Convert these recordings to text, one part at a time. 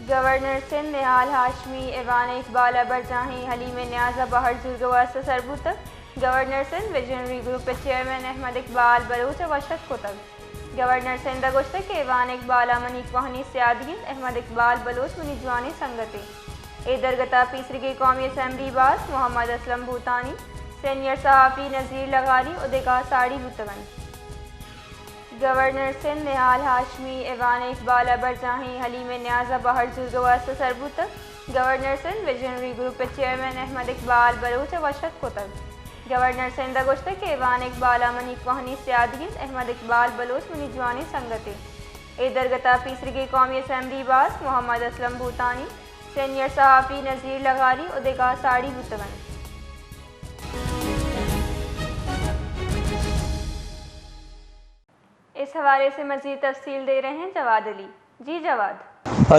Governor Sindh Nihal Hashmi Aiwan Iqbal برجاہیں حلیم نیازہ بہر زرگواسہ سربوتک governor Sindh visionary group chairman Ahmed Iqbal Baloch وشت کوتک گورنر سندھ گشتک ایوان اقبال منیک وہنی سیادین احمد اقبال بلوچ منی جوانی سنگتے اے درگتا پیسرگی قومی اسمبلی باس محمد اسلم بھوتانی سینئر صحافی نذیر لغاری ادگاہ ساڑی بوتگن گورنر سندھ نہال ہاشمی ایوان اقبال برجاہیں حلیم نیازہ بہر زرگواسہ سربوتک governor Sindh visionary group chairman Ahmed Iqbal Baloch وشت کوتک گورنر سندھ گشتک ایوان اقبال منیک وہنی سیادین احمد اقبال بلوچ منی جوانی سنگتے اے درگتا پیسرگی قومی اسمبلی باس محمد اسلم بھوتانی سینئر صحافی نذیر لغاری ادگاہ ساڑی بوتگن اس حوالے سے مزید تفصیل دے رہے ہیں جواد علی۔ جی جواد۔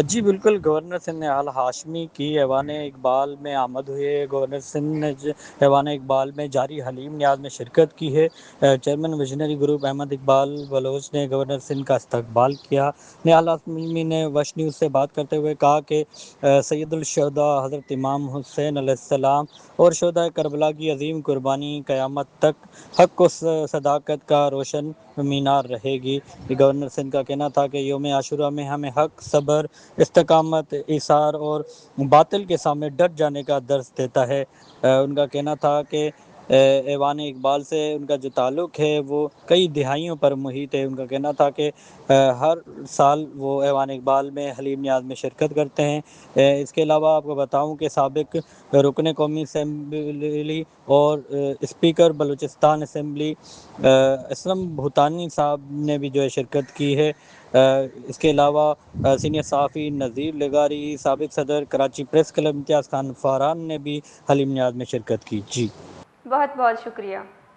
جی بالکل، گورنر سندھ نہال ہاشمی کی ایوان اقبال میں آمد ہوئی ہے۔ گورنر سندھ نے ایوان اقبال میں جاری حلیم نیاز میں شرکت کی ہے۔ Chairman visionary group Ahmed Iqbal Baloch نے گورنر سندھ کا استقبال کیا۔ نہال ہاشمی نے وش نیوز سے بات کرتے ہوئے کہا کہ سید الشہداء حضرت امام حسین علیہ السلام اور شہداء کربلا کی عظیم قربانی قیامت تک حق و صداقت کا روشن مینار رہے گی۔ گورنر سندھ کا کہنا تھا کہ یوم عاشورہ میں ہمیں حق، صبر، استقامت، ایثار اور باطل کے سامنے ڈٹ جانے کا درس دیتا ہے۔ ان کا کہنا تھا کہ ایوان اقبال سے ان کا جو تعلق ہے وہ کئی دہائیوں پر محیط ہے۔ ان کا کہنا تھا کہ ہر سال وہ ایوان اقبال میں حلیم نیاز میں شرکت کرتے ہیں۔ اس کے علاوہ آپ کو بتاؤں کہ سابق رکن قومی اسمبلی اور اسپیکر بلوچستان اسمبلی اسلم بھوتانی صاحب نے بھی جو ہے شرکت کی ہے۔ اس کے علاوہ سینئر صحافی نذیر لغاری، سابق صدر کراچی پریس کلب امتیاز خان فاران نے بھی حلیم نیاز میں شرکت کی۔ جی بہت بہت شکریہ۔